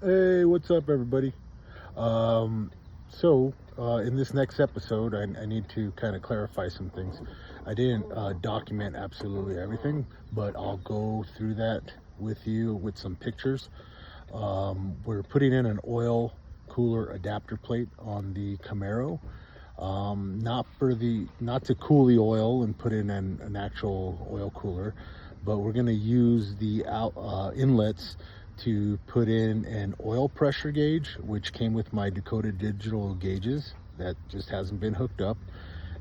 Hey, what's up, everybody? In this next episode, I need to kind of clarify some things. I didn't document absolutely everything, but I'll go through that with you with some pictures. We're putting in an oil cooler adapter plate on the Camaro, not to cool the oil and put in an actual oil cooler, but we're going to use the inlets to put in an oil pressure gauge, which came with my Dakota digital gauges that just hasn't been hooked up.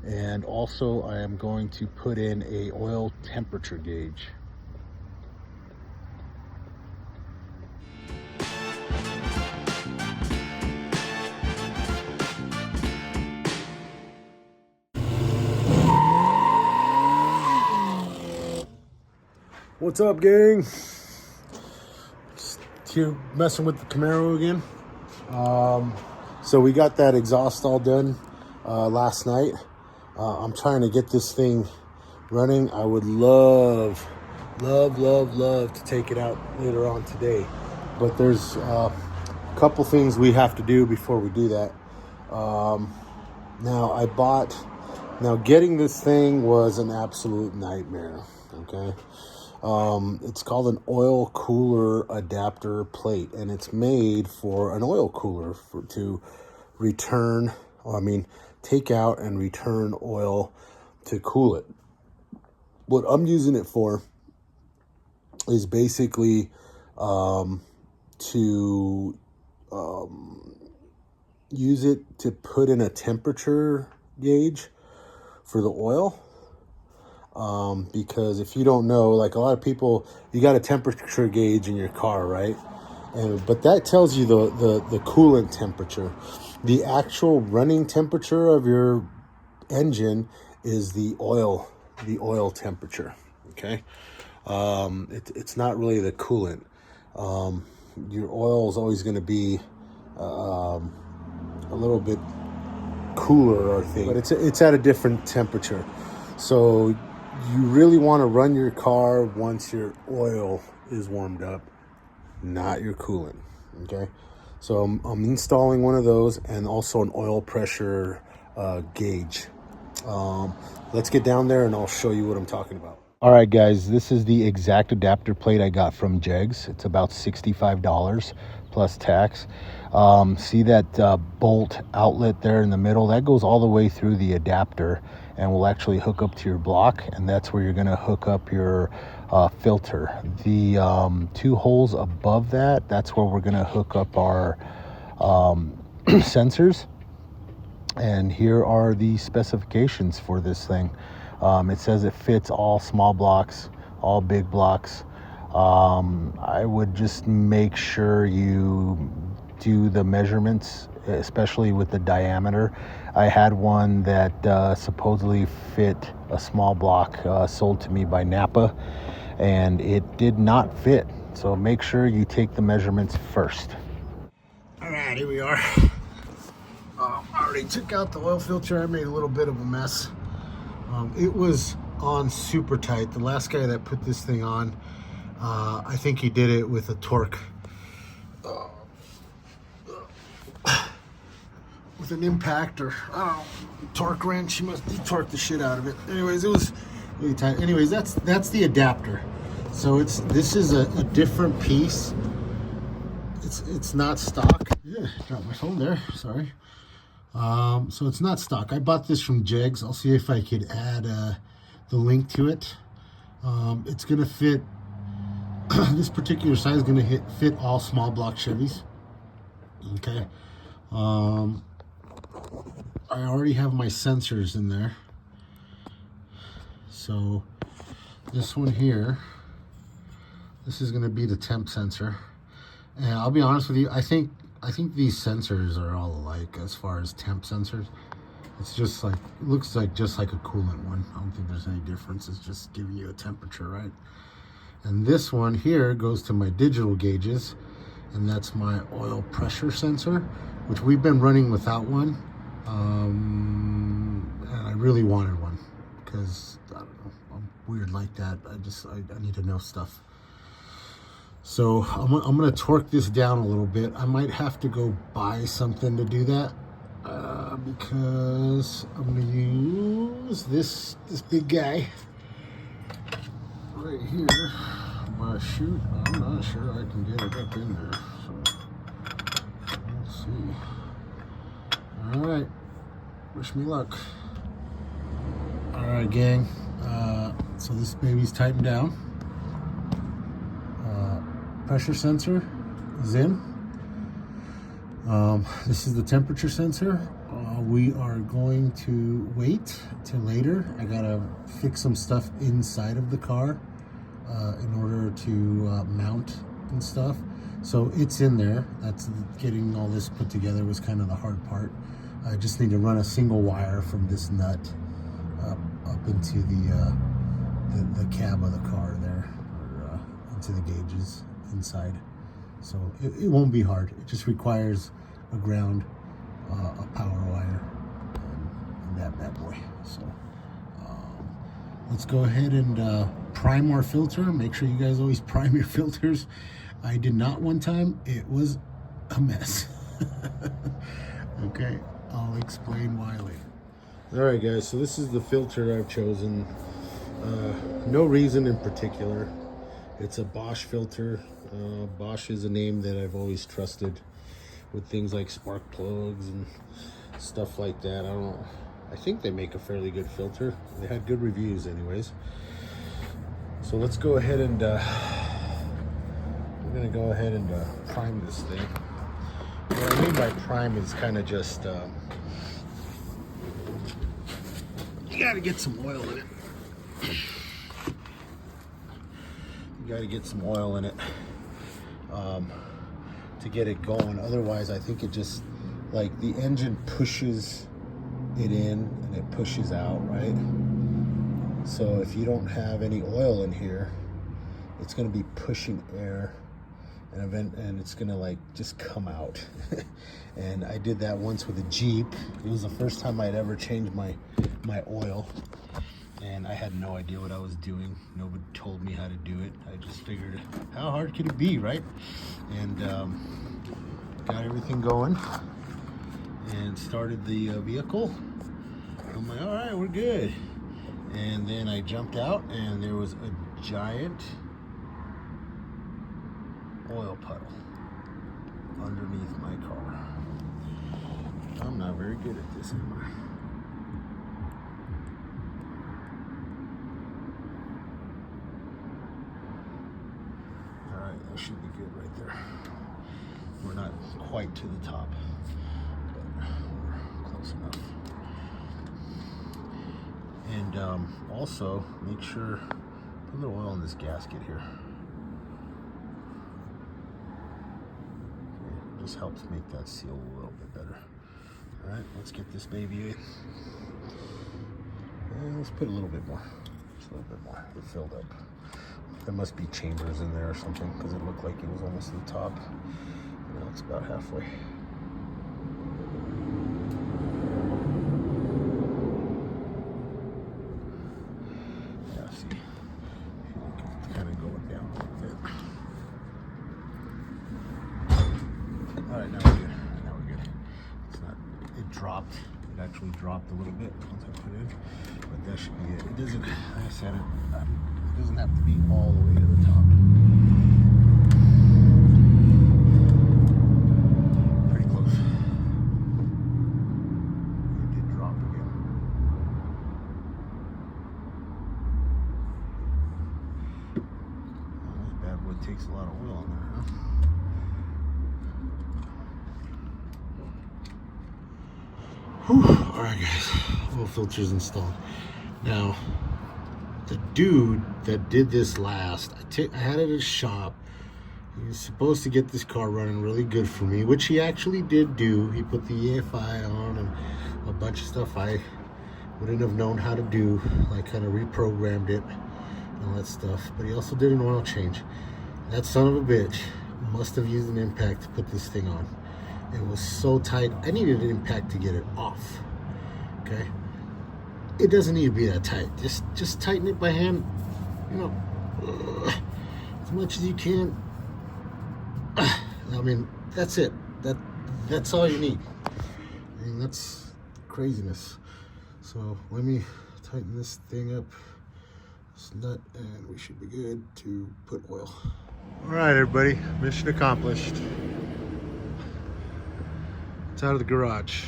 And also I am going to put in a oil temperature gauge. What's up, gang? Just here messing with the Camaro again. So we got that exhaust all done last night. I'm trying to get this thing running. I would love to take it out later on today, but there's a couple things we have to do before we do that. Now getting this thing was an absolute nightmare. Okay. It's called an oil cooler adapter plate, and it's made for an oil cooler to take out and return oil to cool it. What I'm using it for is basically to use it to put in a temperature gauge for the oil. Because if you don't know, like a lot of people, you got a temperature gauge in your car, right? But that tells you the coolant temperature. The actual running temperature of your engine is the oil temperature. Okay. It's not really the coolant. Your oil is always going to be a little bit cooler, I think, but it's at a different temperature. So you really want to run your car once your oil is warmed up, not your coolant. Okay, so I'm installing one of those and also an oil pressure gauge. Let's get down there and I'll show you what I'm talking about. All right, guys, this is the exact adapter plate I got from JEGS. It's about $65 plus tax. See that bolt outlet there in the middle? That goes all the way through the adapter and will actually hook up to your block, and that's where you're going to hook up your filter. The two holes above that's where we're going to hook up our sensors. And here are the specifications for this thing. It says it fits all small blocks, all big blocks. I would just make sure you do the measurements, especially with the diameter. I had one that supposedly fit a small block sold to me by Napa, and it did not fit. So make sure you take the measurements first. All right, here we are. I already took out the oil filter. I made a little bit of a mess. It was on super tight. The last guy that put this thing on, I think he did it with a torque, with an impact or torque wrench. He must torque the shit out of it. Anyways, it was really tight. Anyways, that's the adapter. So this is a different piece. It's not stock. Yeah, got my phone there. Sorry. So it's not stock. I bought this from JEGS. I'll see if I could add the link to it. It's going to fit, this particular size is going to fit all small block Chevys. Okay. I already have my sensors in there. So this one here, this is going to be the temp sensor. And I'll be honest with you, I think these sensors are all alike as far as temp sensors. It's just like, it looks like just like a coolant one. I don't think there's any difference. It's just giving you a temperature, right? And this one here goes to my digital gauges, and that's my oil pressure sensor, which we've been running without one. And I really wanted one because, I don't know, I'm weird like that. I need to know stuff. So I'm gonna torque this down a little bit. I might have to go buy something to do that because I'm gonna use this big guy right here. My chute, I'm not sure I can get it up in there. So let's see. All right, wish me luck. All right, gang. So this baby's tightened down. Pressure sensor is in. This is the temperature sensor. We are going to wait till later. I gotta fix some stuff inside of the car in order to mount and stuff. So it's in there. That's getting all this put together was kind of the hard part. I just need to run a single wire from this nut up into the cab of the car there, or into the gauges inside. So it won't be hard. It just requires a ground, a power wire, and that bad boy. So let's go ahead and prime our filter. Make sure you guys always prime your filters. I did not one time. It was a mess. Okay, I'll explain why later. All right, guys, so this is the filter I've chosen. No reason in particular. It's a Bosch filter. Bosch is a name that I've always trusted with things like spark plugs and stuff like that. I think they make a fairly good filter. They had good reviews anyways. So let's go ahead and we're gonna go ahead and prime this thing. What I mean by prime is kind of just you gotta get some oil in it. You got to get some oil in it to get it going. Otherwise, I think it just, like, the engine pushes it in and it pushes out, right? So if you don't have any oil in here, it's going to be pushing air and it's going to, like, just come out. And I did that once with a Jeep. It was the first time I'd ever changed my oil. And I had no idea what I was doing. Nobody told me how to do it. I just figured, how hard could it be, right? And got everything going and started the vehicle. I'm like, all right, we're good. And then I jumped out and there was a giant oil puddle underneath my car. I'm not very good at this, am I? That should be good right there. We're not quite to the top, but we're close enough. And also make sure, put a little oil in this gasket here. Okay, it just helps make that seal a little bit better. All right, let's get this baby in. And let's put a little bit more, just a little bit more. It filled up. There must be chambers in there or something because it looked like it was almost to the top. Now it's about halfway. Yeah, see, it's kind of going down a little bit. All right, now we're good. Now we're good. It's not. It dropped. It actually dropped a little bit once I put it in, but that should be it. It doesn't. Like I said, it doesn't have to be all the way to the top. Pretty close. It did drop again. Oh, this bad boy takes a lot of oil on there, huh? Whew. All right, guys. Oil filter's installed. Now, the dude that did this last, I had it at his shop. He was supposed to get this car running really good for me, which he actually did do. He put the EFI on and a bunch of stuff I wouldn't have known how to do. Like, kind of reprogrammed it and all that stuff. But he also did an oil change. That son of a bitch must have used an impact to put this thing on. It was so tight. I needed an impact to get it off. Okay? It doesn't need to be that tight. Just tighten it by hand, you know, as much as you can. I mean, that's it. That's all you need. I mean, that's craziness. So let me tighten this thing up, this nut, and we should be good to put oil. All right, everybody, mission accomplished. It's out of the garage,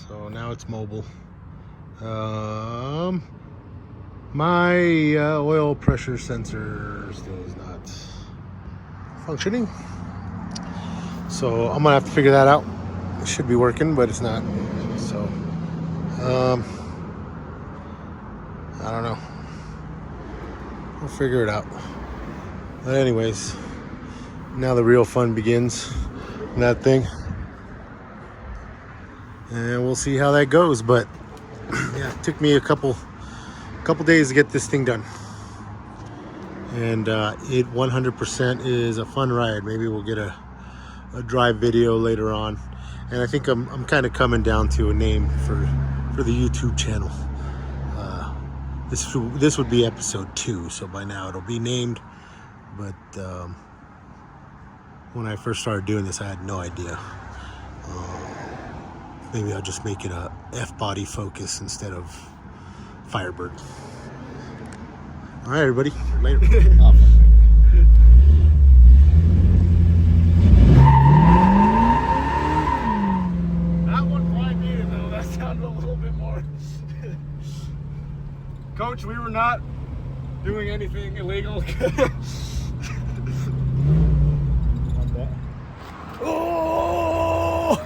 so now it's mobile. My oil pressure sensor still is not functioning, so I'm gonna have to figure that out. It should be working, but it's not. So I don't know. We'll figure it out. But anyways, now the real fun begins in that thing, and we'll see how that goes. But yeah, it took me a couple days to get this thing done, and it 100% is a fun ride. Maybe we'll get a drive video later on, and I think I'm kind of coming down to a name for the YouTube channel. This would be episode 2, so by now it'll be named. But when I first started doing this, I had no idea. Maybe I'll just make it a F-body Focus instead of Firebird. All right, everybody. Later. That one probably needed, though. That sounded a little bit more. Coach, we were not doing anything illegal. Oh!